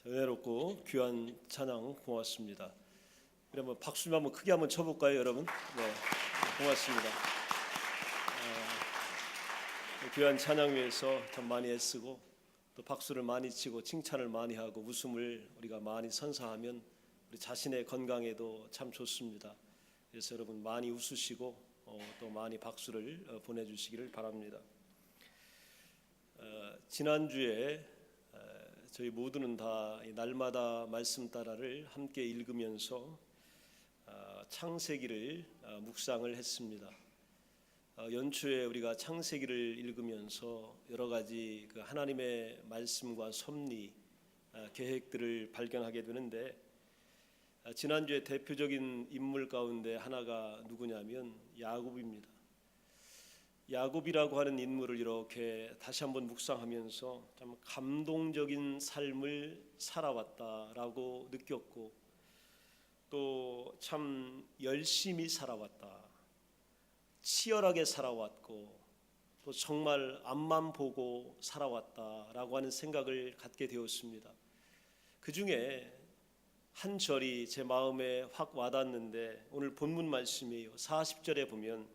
은혜롭고 귀한 찬양 고맙습니다. 그러면 박수 좀 한번 크게 한번 쳐볼까요, 여러분? 네, 고맙습니다. 귀한 찬양 위해서 참 많이 애쓰고 또 박수를 많이 치고 칭찬을 많이 하고 웃음을 우리가 많이 선사하면 우리 자신의 건강에도 참 좋습니다. 그래서 여러분 많이 웃으시고 또 많이 박수를 보내주시기를 바랍니다. 지난주에 저희 모두는 다 날마다 말씀 따라를 함께 읽으면서 창세기를 묵상을 했습니다. 연초에 우리가 창세기를 읽으면서 여러 가지 그 하나님의 말씀과 섭리, 계획들을 발견하게 되는데 지난주에 대표적인 인물 가운데 하나가 누구냐면 야곱입니다. 야곱이라고 하는 인물을 이렇게 다시 한번 묵상하면서 참 감동적인 삶을 살아왔다라고 느꼈고 또 참 열심히 살아왔다, 치열하게 살아왔고 또 정말 앞만 보고 살아왔다라고 하는 생각을 갖게 되었습니다. 그 중에 한 절이 제 마음에 확 와닿는데 오늘 본문 말씀이에요. 40절에 보면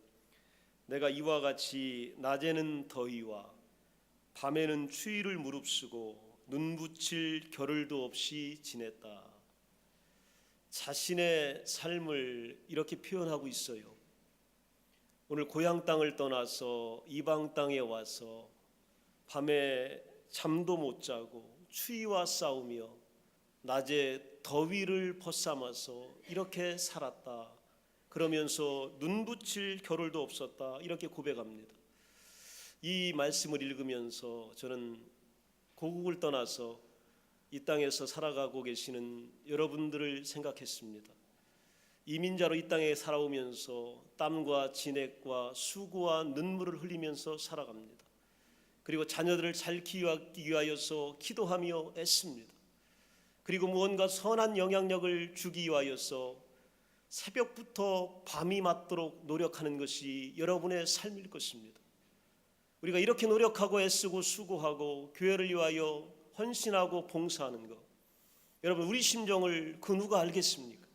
내가 이와 같이 낮에는 더위와 밤에는 추위를 무릅쓰고 눈붙일 겨를도 없이 지냈다. 자신의 삶을 이렇게 표현하고 있어요. 오늘 고향 땅을 떠나서 이방 땅에 와서 밤에 잠도 못 자고 추위와 싸우며 낮에 더위를 벗삼아서 이렇게 살았다. 그러면서 눈붙일 겨를도 없었다, 이렇게 고백합니다. 이 말씀을 읽으면서 저는 고국을 떠나서 이 땅에서 살아가고 계시는 여러분들을 생각했습니다. 이민자로 이 땅에 살아오면서 땀과 진액과 수고와 눈물을 흘리면서 살아갑니다. 그리고 자녀들을 잘 키우기 위하여서 기도하며 애씁니다. 그리고 무언가 선한 영향력을 주기 위하여서 새벽부터 밤이 맞도록 노력하는 것이 여러분의 삶일 것입니다. 우리가 이렇게 노력하고 애쓰고 수고하고 교회를 위하여 헌신하고 봉사하는 것, 여러분 우리 심정을 그 누가 알겠습니까?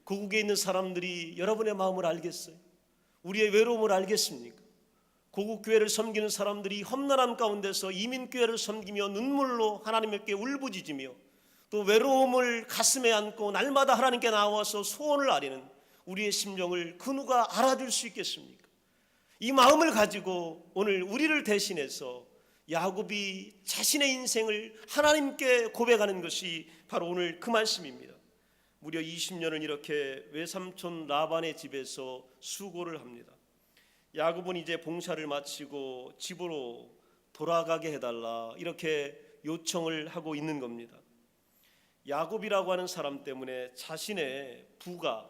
고국에 있는 사람들이 여러분의 마음을 알겠어요? 우리의 외로움을 알겠습니까? 고국 교회를 섬기는 사람들이 험난함 가운데서 이민교회를 섬기며 눈물로 하나님께 울부짖으며 또 외로움을 가슴에 안고 날마다 하나님께 나와서 소원을 아뢰는 우리의 심정을 그 누가 알아줄 수 있겠습니까? 이 마음을 가지고 오늘 우리를 대신해서 야곱이 자신의 인생을 하나님께 고백하는 것이 바로 오늘 그 말씀입니다. 무려 20년을 이렇게 외삼촌 라반의 집에서 수고를 합니다. 야곱은 이제 봉사를 마치고 집으로 돌아가게 해달라, 이렇게 요청을 하고 있는 겁니다. 야곱이라고 하는 사람 때문에 자신의 부가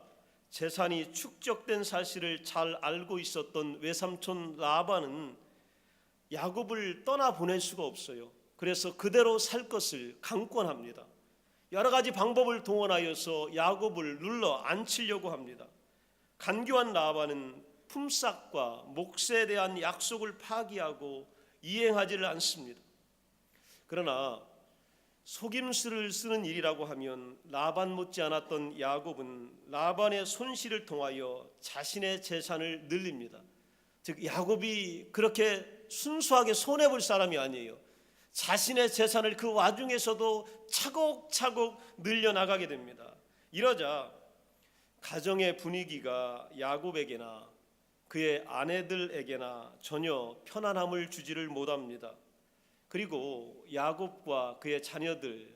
재산이 축적된 사실을 잘 알고 있었던 외삼촌 라반은 야곱을 떠나보낼 수가 없어요. 그래서 그대로 살 것을 강권합니다. 여러 가지 방법을 동원하여서 야곱을 눌러 앉히려고 합니다. 간교한 라반은 품삯과 몫에 대한 약속을 파기하고 이행하지를 않습니다. 그러나 속임수를 쓰는 일이라고 하면 라반 못지 않았던 야곱은 라반의 손실을 통하여 자신의 재산을 늘립니다. 즉 야곱이 그렇게 순수하게 손해볼 사람이 아니에요. 자신의 재산을 그 와중에서도 차곡차곡 늘려나가게 됩니다. 이러자 가정의 분위기가 야곱에게나 그의 아내들에게나 전혀 편안함을 주지를 못합니다. 그리고 야곱과 그의 자녀들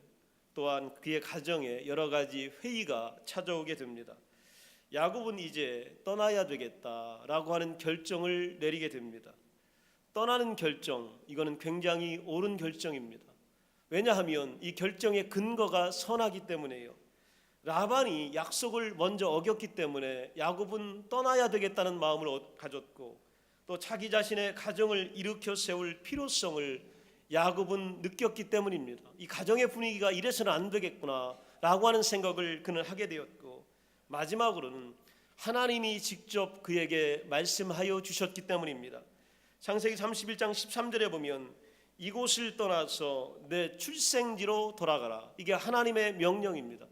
또한 그의 가정에 여러 가지 회의가 찾아오게 됩니다. 야곱은 이제 떠나야 되겠다라고 하는 결정을 내리게 됩니다. 떠나는 결정, 이거는 굉장히 옳은 결정입니다. 왜냐하면 이 결정의 근거가 선하기 때문에요. 라반이 약속을 먼저 어겼기 때문에 야곱은 떠나야 되겠다는 마음을 가졌고 또 자기 자신의 가정을 일으켜 세울 필요성을 야곱은 느꼈기 때문입니다. 이 가정의 분위기가 이래서는 안 되겠구나 라고 하는 생각을 그는 하게 되었고 마지막으로는 하나님이 직접 그에게 말씀하여 주셨기 때문입니다. 창세기 31장 13절에 보면 이곳을 떠나서 내 출생지로 돌아가라. 이게 하나님의 명령입니다.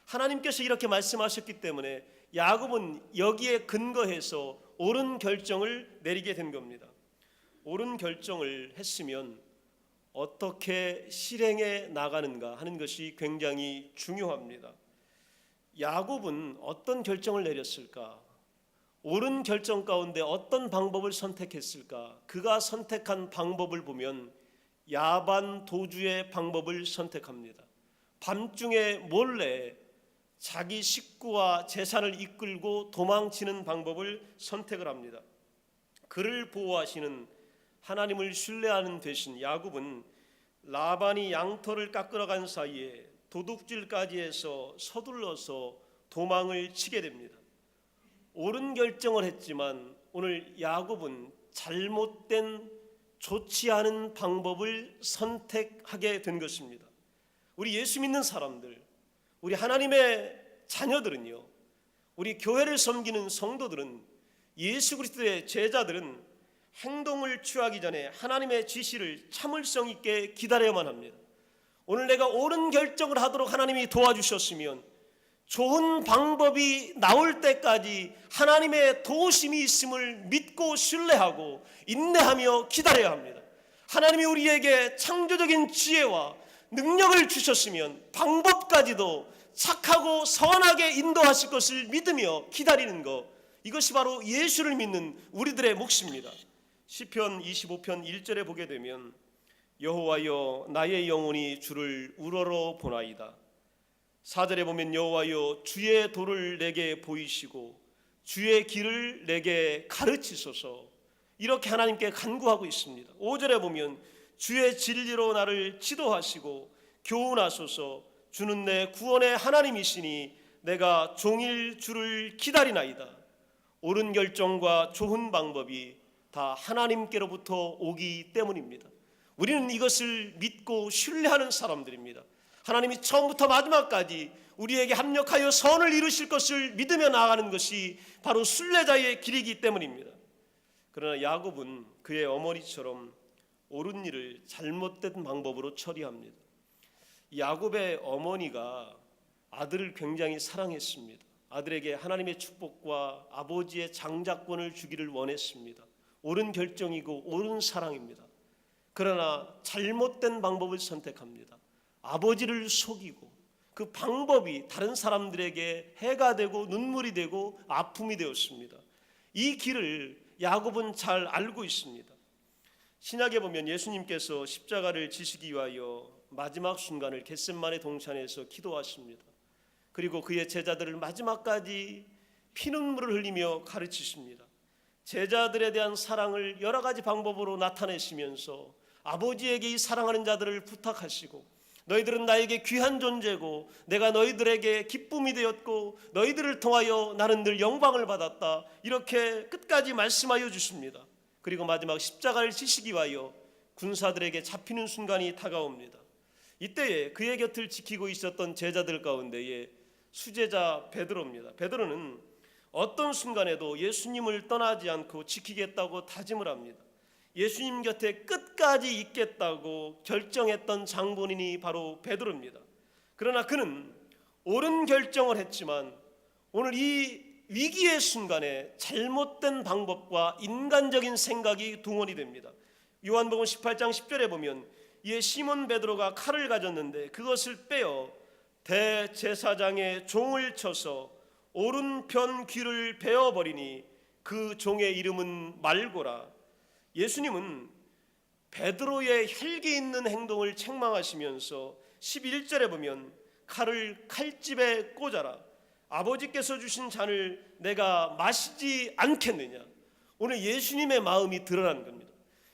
하나님께서 이렇게 말씀하셨기 때문에 야곱은 여기에 근거해서 옳은 결정을 내리게 된 겁니다. 옳은 결정을 했으면 어떻게 실행해 나가는가 하는 것이 굉장히 중요합니다. 야곱은 어떤 결정을 내렸을까? 옳은 결정 가운데 어떤 방법을 선택했을까? 그가 선택한 방법을 보면 야반 도주의 방법을 선택합니다. 밤중에 몰래 자기 식구와 재산을 이끌고 도망치는 방법을 선택을 합니다. 그를 보호하시는 하나님을 신뢰하는 대신 야곱은 라반이 양털을 깎으러 간 사이에 도둑질까지 해서 서둘러서 도망을 치게 됩니다. 옳은 결정을 했지만 오늘 야곱은 잘못된 좋지 않은 방법을 선택하게 된 것입니다. 우리 예수 믿는 사람들, 우리 하나님의 자녀들은요, 우리 교회를 섬기는 성도들은, 예수 그리스도의 제자들은 행동을 취하기 전에 하나님의 지시를 참을성 있게 기다려야만 합니다. 오늘 내가 옳은 결정을 하도록 하나님이 도와주셨으면 좋은 방법이 나올 때까지 하나님의 도우심이 있음을 믿고 신뢰하고 인내하며 기다려야 합니다. 하나님이 우리에게 창조적인 지혜와 능력을 주셨으면 방법까지도 착하고 선하게 인도하실 것을 믿으며 기다리는 것, 이것이 바로 예수를 믿는 우리들의 몫입니다. 시편 25편 1절에 보게 되면 여호와여 나의 영혼이 주를 우러러 보나이다. 4절에 보면 여호와여 주의 도를 내게 보이시고 주의 길을 내게 가르치소서, 이렇게 하나님께 간구하고 있습니다. 5절에 보면 주의 진리로 나를 지도하시고 교훈하소서, 주는 내 구원의 하나님이시니 내가 종일 주를 기다리나이다. 옳은 결정과 좋은 방법이 다 하나님께로부터 오기 때문입니다. 우리는 이것을 믿고 신뢰하는 사람들입니다. 하나님이 처음부터 마지막까지 우리에게 합력하여 선을 이루실 것을 믿으며 나아가는 것이 바로 순례자의 길이기 때문입니다. 그러나 야곱은 그의 어머니처럼 옳은 일을 잘못된 방법으로 처리합니다. 야곱의 어머니가 아들을 굉장히 사랑했습니다. 아들에게 하나님의 축복과 아버지의 장자권을 주기를 원했습니다. 옳은 결정이고 옳은 사랑입니다. 그러나 잘못된 방법을 선택합니다. 아버지를 속이고 그 방법이 다른 사람들에게 해가 되고 눈물이 되고 아픔이 되었습니다. 이 길을 야곱은 잘 알고 있습니다. 신약에 보면 예수님께서 십자가를 지시기 위하여 마지막 순간을 겟세마네 동산에서 기도하십니다. 그리고 그의 제자들을 마지막까지 피눈물을 흘리며 가르치십니다. 제자들에 대한 사랑을 여러 가지 방법으로 나타내시면서 아버지에게 이 사랑하는 자들을 부탁하시고, 너희들은 나에게 귀한 존재고 내가 너희들에게 기쁨이 되었고 너희들을 통하여 나는 늘 영광을 받았다, 이렇게 끝까지 말씀하여 주십니다. 그리고 마지막 십자가를 지시기 위하여 군사들에게 잡히는 순간이 다가옵니다. 이때에 그의 곁을 지키고 있었던 제자들 가운데에 수제자 베드로입니다. 베드로는 어떤 순간에도 예수님을 떠나지 않고 지키겠다고 다짐을 합니다. 예수님 곁에 끝까지 있겠다고 결정했던 장본인이 바로 베드로입니다. 그러나 그는 옳은 결정을 했지만 오늘 이 위기의 순간에 잘못된 방법과 인간적인 생각이 동원이 됩니다. 요한복음 18장 10절에 보면 이에 시몬 베드로가 칼을 가졌는데 그것을 빼어 대제사장의 종을 쳐서 오른편 귀를 베어버리니 그 종의 이름은 말고라. 예수님은 베드로의 혈기 있는 행동을 책망하시면서 11절에 보면 칼을 칼집에 꽂아라. 아버지께서 주신 잔을 내가 마시지 않겠느냐. 오늘 예수님의 마음이 드러나는 겁니다.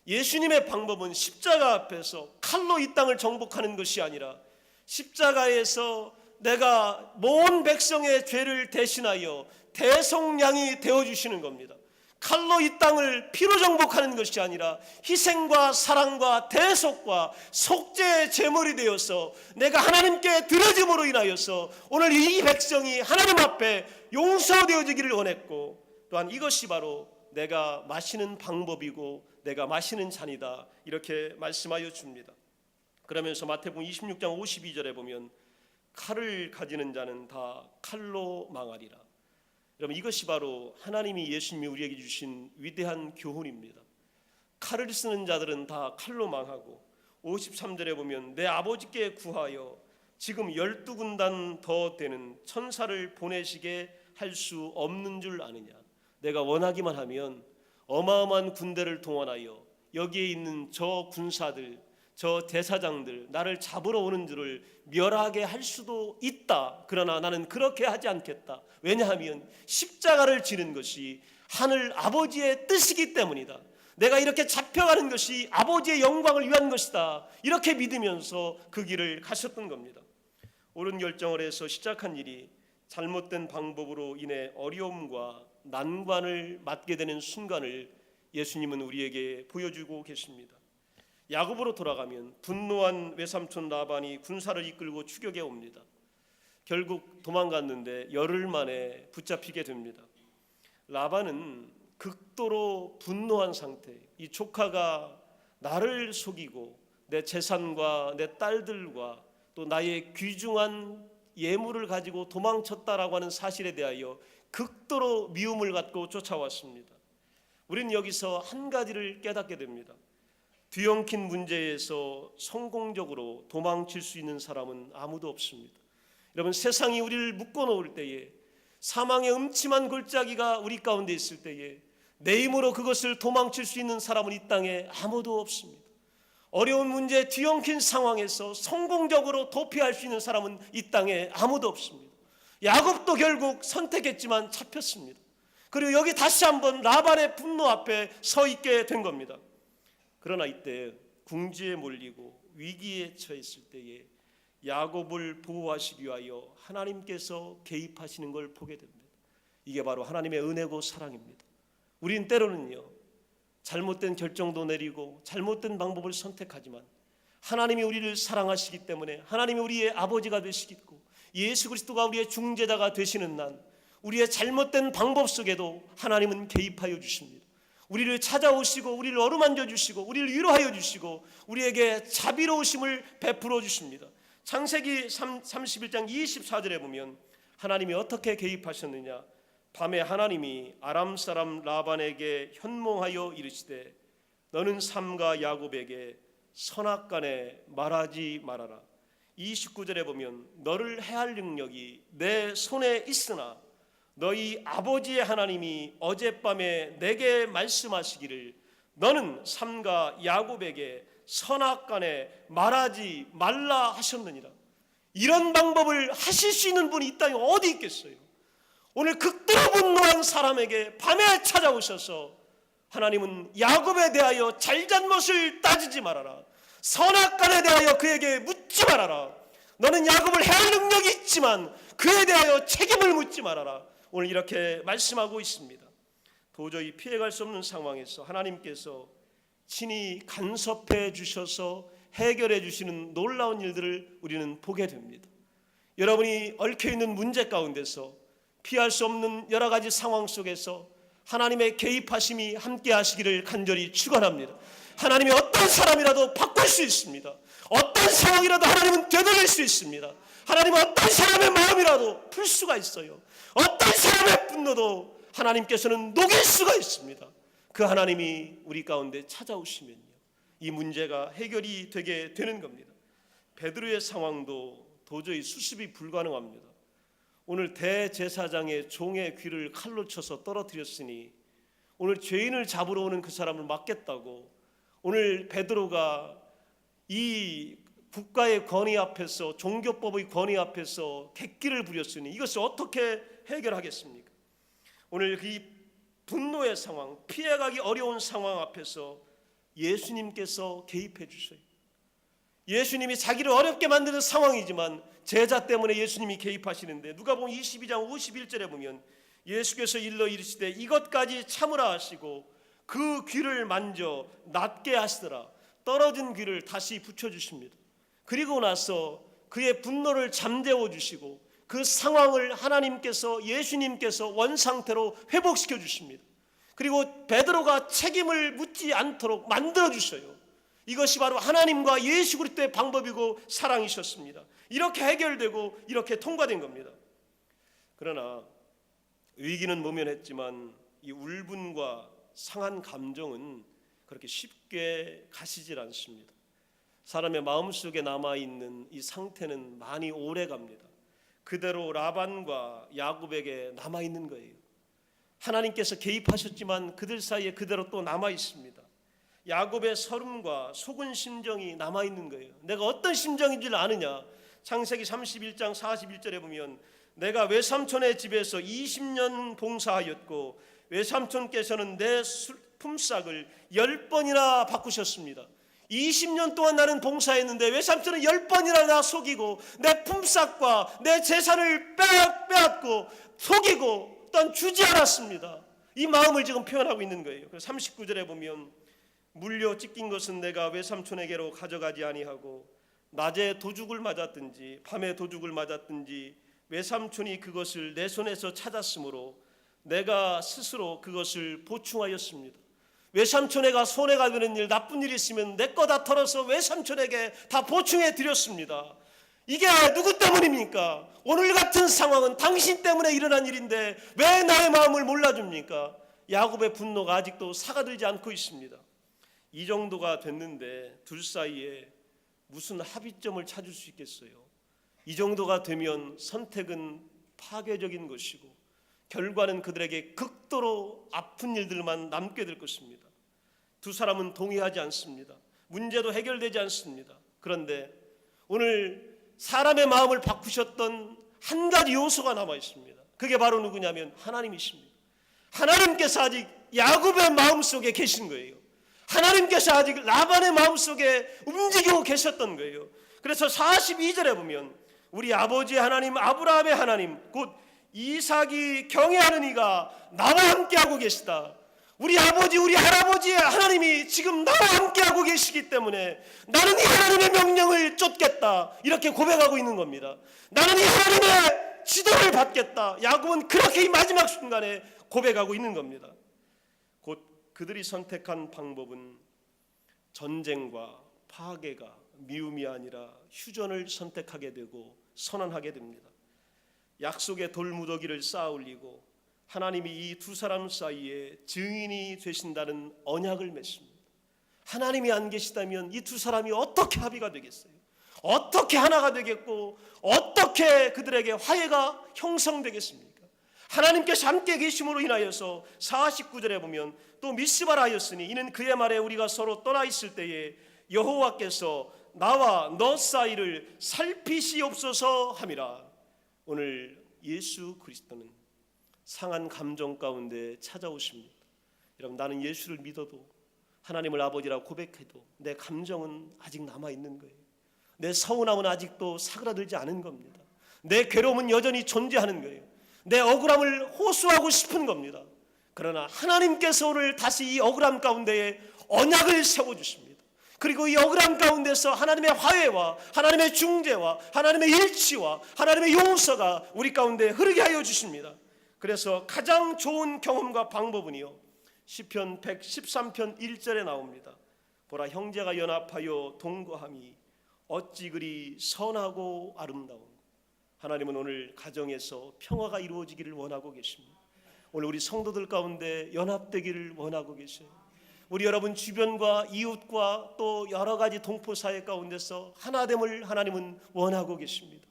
예수님의 방법은 십자가 앞에서 칼로 이 땅을 정복하는 것이 아니라 십자가에서 내가 모든 백성의 죄를 대신하여 대속량이 되어주시는 겁니다. 칼로 이 땅을 피로 정복하는 것이 아니라 희생과 사랑과 대속과 속죄의 제물이 되어서 내가 하나님께 드려짐으로 인하여서 오늘 이 백성이 하나님 앞에 용서되어지기를 원했고, 또한 이것이 바로 내가 마시는 방법이고 내가 마시는 잔이다, 이렇게 말씀하여 줍니다. 그러면서 마태복음 26장 52절에 보면 칼을 가지는 자는 다 칼로 망하리라. 여러분, 이것이 바로 하나님이, 예수님이 우리에게 주신 위대한 교훈입니다. 칼을 쓰는 자들은 다 칼로 망하고, 53절에 보면 내 아버지께 구하여 지금 12군단 더 되는 천사를 보내시게 할 수 없는 줄 아느냐. 내가 원하기만 하면 어마어마한 군대를 동원하여 여기에 있는 저 군사들, 저 대사장들, 나를 잡으러 오는 줄을 멸하게 할 수도 있다. 그러나 나는 그렇게 하지 않겠다. 왜냐하면 십자가를 지는 것이 하늘 아버지의 뜻이기 때문이다. 내가 이렇게 잡혀가는 것이 아버지의 영광을 위한 것이다. 이렇게 믿으면서 그 길을 가셨던 겁니다. 옳은 결정을 해서 시작한 일이 잘못된 방법으로 인해 어려움과 난관을 맞게 되는 순간을 예수님은 우리에게 보여주고 계십니다. 야곱으로 돌아가면 분노한 외삼촌 라반이 군사를 이끌고 추격해 옵니다. 결국 도망갔는데 열흘 만에 붙잡히게 됩니다. 라반은 극도로 분노한 상태, 이 조카가 나를 속이고 내 재산과 내 딸들과 또 나의 귀중한 예물을 가지고 도망쳤다라고 하는 사실에 대하여 극도로 미움을 갖고 쫓아왔습니다. 우리는 여기서 한 가지를 깨닫게 됩니다. 뒤엉킨 문제에서 성공적으로 도망칠 수 있는 사람은 아무도 없습니다. 여러분, 세상이 우리를 묶어놓을 때에, 사망의 음침한 골짜기가 우리 가운데 있을 때에 내 힘으로 그것을 도망칠 수 있는 사람은 이 땅에 아무도 없습니다. 어려운 문제, 뒤엉킨 상황에서 성공적으로 도피할 수 있는 사람은 이 땅에 아무도 없습니다. 야곱도 결국 선택했지만 잡혔습니다. 그리고 여기 다시 한번 라반의 분노 앞에 서 있게 된 겁니다. 그러나 이때 궁지에 몰리고 위기에 처했을 때에 야곱을 보호하시기 위하여 하나님께서 개입하시는 걸 보게 됩니다. 이게 바로 하나님의 은혜고 사랑입니다. 우린 때로는요, 잘못된 결정도 내리고 잘못된 방법을 선택하지만 하나님이 우리를 사랑하시기 때문에, 하나님이 우리의 아버지가 되시겠고 예수 그리스도가 우리의 중재자가 되시는 난, 우리의 잘못된 방법 속에도 하나님은 개입하여 주십니다. 우리를 찾아오시고 우리를 어루만져 주시고 우리를 위로하여 주시고 우리에게 자비로우심을 베풀어 주십니다. 창세기 31장 24절에 보면 하나님이 어떻게 개입하셨느냐. 밤에 하나님이 아람 사람 라반에게 현몽하여 이르시되 너는 삼가 야곱에게 선악간에 말하지 말아라. 29절에 보면 너를 해할 능력이 내 손에 있으나 너희 아버지의 하나님이 어젯밤에 내게 말씀하시기를 너는 삼가 야곱에게 선악간에 말하지 말라 하셨느니라. 이런 방법을 하실 수 있는 분이 이 땅에 어디 있겠어요? 오늘 극도로 분노한 사람에게 밤에 찾아오셔서 하나님은 야곱에 대하여 잘잘못을 따지지 말아라. 선악간에 대하여 그에게 묻지 말아라. 너는 야곱을 해할 능력이 있지만 그에 대하여 책임을 묻지 말아라. 오늘 이렇게 말씀하고 있습니다. 도저히 피해갈 수 없는 상황에서 하나님께서 친히 간섭해 주셔서 해결해 주시는 놀라운 일들을 우리는 보게 됩니다. 여러분이 얽혀있는 문제 가운데서 피할 수 없는 여러 가지 상황 속에서 하나님의 개입하심이 함께 하시기를 간절히 축원합니다. 하나님이 어떤 사람이라도 바꿀 수 있습니다. 어떤 상황이라도 하나님은 되돌릴 수 있습니다. 하나님은 어떤 사람의 마음이라도 풀 수가 있어요. 어떤 사람의 분노도 하나님께서는 녹일 수가 있습니다. 그 하나님이 우리 가운데 찾아오시면요, 이 문제가 해결이 되게 되는 겁니다. 베드로의 상황도 도저히 수습이 불가능합니다. 오늘 대제사장의 종의 귀를 칼로 쳐서 떨어뜨렸으니 오늘 죄인을 잡으러 오는 그 사람을 막겠다고 오늘 베드로가 이 국가의 권위 앞에서, 종교법의 권위 앞에서 객기를 부렸으니 이것을 어떻게 해결하겠습니까? 오늘 이 분노의 상황, 피해가기 어려운 상황 앞에서 예수님께서 개입해 주셔요. 예수님이 자기를 어렵게 만드는 상황이지만 제자 때문에 예수님이 개입하시는데, 누가복음 22장 51절에 보면 예수께서 일러 이르시되 이것까지 참으라 하시고 그 귀를 만져 낫게 하시더라. 떨어진 귀를 다시 붙여주십니다. 그리고 나서 그의 분노를 잠재워 주시고 그 상황을 하나님께서, 예수님께서 원상태로 회복시켜 주십니다. 그리고 베드로가 책임을 묻지 않도록 만들어 주셔요. 이것이 바로 하나님과 예수 그리스도의 방법이고 사랑이셨습니다. 이렇게 해결되고 이렇게 통과된 겁니다. 그러나 위기는 모면했지만 이 울분과 상한 감정은 그렇게 쉽게 가시질 않습니다. 사람의 마음속에 남아있는 이 상태는 많이 오래 갑니다. 그대로 라반과 야곱에게 남아있는 거예요. 하나님께서 개입하셨지만 그들 사이에 그대로 또 남아있습니다. 야곱의 서름과 속은 심정이 남아있는 거예요. 내가 어떤 심정인지를 아느냐. 창세기 31장 41절에 보면 내가 외삼촌의 집에서 20년 봉사하였고 외삼촌께서는 내 품삯을 10번이나 바꾸셨습니다. 20년 동안 나는 봉사했는데 외삼촌은 10번이나 나 속이고 내 품삯과 내 재산을 빼앗고 속이고 또한 주지 않았습니다. 이 마음을 지금 표현하고 있는 거예요. 39절에 보면 물려 찢긴 것은 내가 외삼촌에게로 가져가지 아니하고 낮에 도죽을 맞았든지 밤에 도죽을 맞았든지 외삼촌이 그것을 내 손에서 찾았으므로 내가 스스로 그것을 보충하였습니다. 외삼촌에게 손해가 되는 일, 나쁜 일이 있으면 내 거 다 털어서 외삼촌에게 다 보충해 드렸습니다. 이게 누구 때문입니까? 오늘 같은 상황은 당신 때문에 일어난 일인데 왜 나의 마음을 몰라줍니까? 야곱의 분노가 아직도 사가들지 않고 있습니다. 이 정도가 됐는데 둘 사이에 무슨 합의점을 찾을 수 있겠어요? 이 정도가 되면 선택은 파괴적인 것이고 결과는 그들에게 극도로 아픈 일들만 남게 될 것입니다. 두 사람은 동의하지 않습니다. 문제도 해결되지 않습니다. 그런데 오늘 사람의 마음을 바꾸셨던 한 가지 요소가 남아 있습니다. 그게 바로 누구냐면 하나님이십니다. 하나님께서 아직 야곱의 마음속에 계신 거예요. 하나님께서 아직 라반의 마음속에 움직이고 계셨던 거예요. 그래서 42절에 보면 우리 아버지 하나님 아브라함의 하나님 곧 이삭이 경외하는 이가 나와 함께하고 계시다. 우리 아버지 우리 할아버지의 하나님이 지금 나와 함께하고 계시기 때문에 나는 이 하나님의 명령을 쫓겠다 이렇게 고백하고 있는 겁니다. 나는 이 하나님의 지도를 받겠다. 야곱은 그렇게 이 마지막 순간에 고백하고 있는 겁니다. 곧 그들이 선택한 방법은 전쟁과 파괴가 미움이 아니라 휴전을 선택하게 되고 선언하게 됩니다. 약속의 돌무더기를 쌓아 올리고 하나님이 이 두 사람 사이에 증인이 되신다는 언약을 맺습니다. 하나님이 안 계시다면 이 두 사람이 어떻게 합의가 되겠어요? 어떻게 하나가 되겠고 어떻게 그들에게 화해가 형성되겠습니까? 하나님께서 함께 계심으로 인하여서 49절에 보면 또 미스바라 하였으니 이는 그의 말에 우리가 서로 떠나 있을 때에 여호와께서 나와 너 사이를 살피시옵소서 함이라. 오늘 예수 그리스도는 상한 감정 가운데 찾아오십니다. 여러분 나는 예수를 믿어도 하나님을 아버지라고 고백해도 내 감정은 아직 남아있는 거예요. 내 서운함은 아직도 사그라들지 않은 겁니다. 내 괴로움은 여전히 존재하는 거예요. 내 억울함을 호소하고 싶은 겁니다. 그러나 하나님께서 오늘 다시 이 억울함 가운데에 언약을 세워주십니다. 그리고 이 억울함 가운데서 하나님의 화해와 하나님의 중재와 하나님의 일치와 하나님의 용서가 우리 가운데 흐르게 하여 주십니다. 그래서 가장 좋은 경험과 방법은요 시편 113편 1절에 나옵니다. 보라 형제가 연합하여 동거함이 어찌 그리 선하고 아름다운. 하나님은 오늘 가정에서 평화가 이루어지기를 원하고 계십니다. 오늘 우리 성도들 가운데 연합되기를 원하고 계세요. 우리 여러분 주변과 이웃과 또 여러 가지 동포사회 가운데서 하나됨을 하나님은 원하고 계십니다.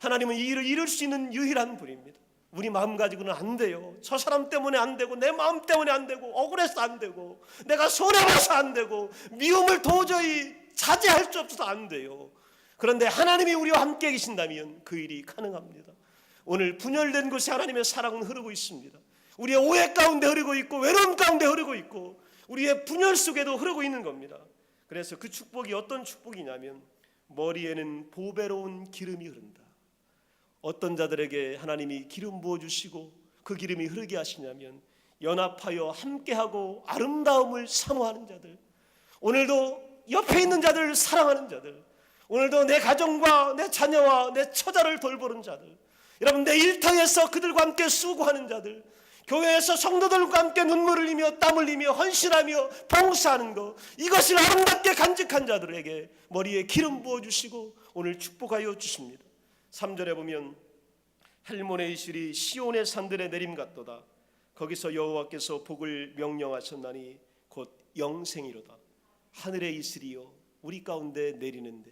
하나님은 이 일을 이룰 수 있는 유일한 분입니다. 우리 마음 가지고는 안 돼요. 저 사람 때문에 안 되고 내 마음 때문에 안 되고 억울해서 안 되고 내가 손해봐서 안 되고 미움을 도저히 자제할 수 없어서 안 돼요. 그런데 하나님이 우리와 함께 계신다면 그 일이 가능합니다. 오늘 분열된 곳에 하나님의 사랑은 흐르고 있습니다. 우리의 오해 가운데 흐르고 있고 외로움 가운데 흐르고 있고 우리의 분열 속에도 흐르고 있는 겁니다. 그래서 그 축복이 어떤 축복이냐면 머리에는 보배로운 기름이 흐른다. 어떤 자들에게 하나님이 기름 부어주시고 그 기름이 흐르게 하시냐면 연합하여 함께하고 아름다움을 사모하는 자들, 오늘도 옆에 있는 자들을 사랑하는 자들, 오늘도 내 가정과 내 자녀와 내 처자를 돌보는 자들, 여러분 내 일터에서 그들과 함께 수고하는 자들, 교회에서 성도들과 함께 눈물을 흘리며 땀을 흘리며 헌신하며 봉사하는 것, 이것을 아름답게 간직한 자들에게 머리에 기름 부어주시고 오늘 축복하여 주십니다. 3절에 보면 헬몬의 이슬이 시온의 산들에 내림 같도다. 거기서 여호와께서 복을 명령하셨나니 곧 영생이로다. 하늘의 이슬이요 우리 가운데 내리는데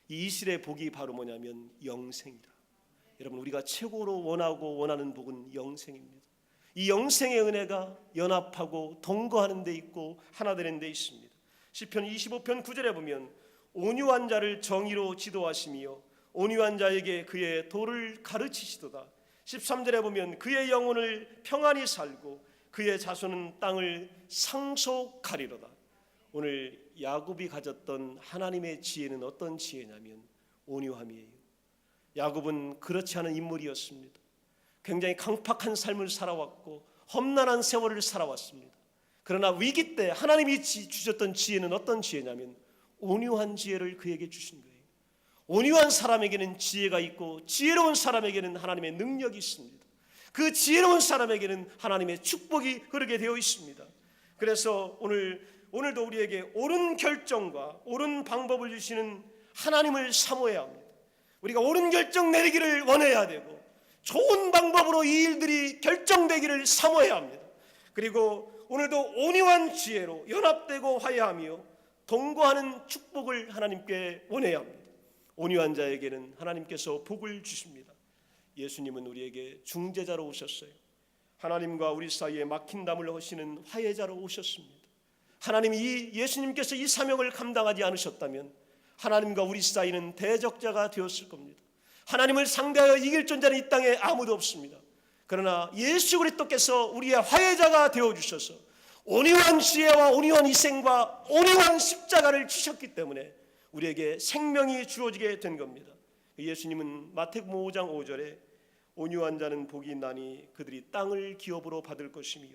이 이슬의 복이 바로 뭐냐면 영생이다. 여러분, 우리가 최고로 원하고 원하는 복은 영생입니다. 이 영생의 은혜가 연합하고 동거하는 데 있고 하나 되는 데 있습니다. 시편 25편 9절에 보면 온유한 자를 정의로 지도하시며 온유한 자에게 그의 도를 가르치시도다. 13절에 보면 그의 영혼을 평안히 살고 그의 자손은 땅을 상속하리로다. 오늘 야곱이 가졌던 하나님의 지혜는 어떤 지혜냐면 온유함이에요. 야곱은 그렇지 않은 인물이었습니다. 굉장히 강팍한 삶을 살아왔고 험난한 세월을 살아왔습니다. 그러나 위기 때 하나님이 주셨던 지혜는 어떤 지혜냐면 온유한 지혜를 그에게 주신 거예요. 온유한 사람에게는 지혜가 있고 지혜로운 사람에게는 하나님의 능력이 있습니다. 그 지혜로운 사람에게는 하나님의 축복이 흐르게 되어 있습니다. 그래서 오늘도 우리에게 옳은 결정과 옳은 방법을 주시는 하나님을 사모해야 합니다. 우리가 옳은 결정 내리기를 원해야 되고 좋은 방법으로 이 일들이 결정되기를 사모해야 합니다. 그리고 오늘도 온유한 지혜로 연합되고 화해하며 동거하는 축복을 하나님께 원해야 합니다. 온유한 자에게는 하나님께서 복을 주십니다. 예수님은 우리에게 중재자로 오셨어요. 하나님과 우리 사이에 막힌 담을 허시는 화해자로 오셨습니다. 하나님이 예수님께서 이 사명을 감당하지 않으셨다면 하나님과 우리 사이는 대적자가 되었을 겁니다. 하나님을 상대하여 이길 존재는 이 땅에 아무도 없습니다. 그러나 예수 그리스도께서 우리의 화해자가 되어주셔서 온유한 지혜와 온유한 희생과 온유한 십자가를 주셨기 때문에 우리에게 생명이 주어지게 된 겁니다. 예수님은 마태복음 5장 5절에 온유한 자는 복이 있나니 그들이 땅을 기업으로 받을 것이며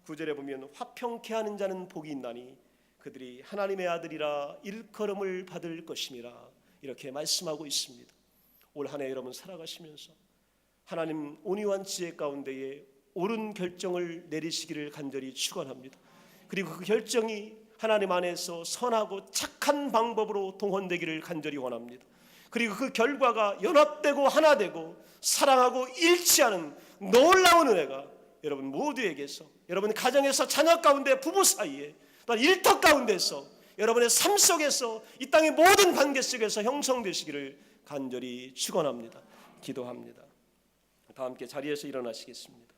9절에 보면 화평케 하는 자는 복이 있나니 그들이 하나님의 아들이라 일컬음을 받을 것임이라 이렇게 말씀하고 있습니다. 올 한 해 여러분 살아가시면서 하나님 온유한 지혜 가운데에 옳은 결정을 내리시기를 간절히 축원합니다. 그리고 그 결정이 하나님 안에서 선하고 착한 방법으로 동원되기를 간절히 원합니다. 그리고 그 결과가 연합되고 하나 되고 사랑하고 일치하는 놀라운 은혜가 여러분 모두에게서, 여러분 가정에서 자녀 가운데 부부 사이에, 또 일터 가운데서, 여러분의 삶 속에서, 이 땅의 모든 관계 속에서 형성되시기를 간절히 축원합니다. 기도합니다. 다 함께 자리에서 일어나시겠습니다.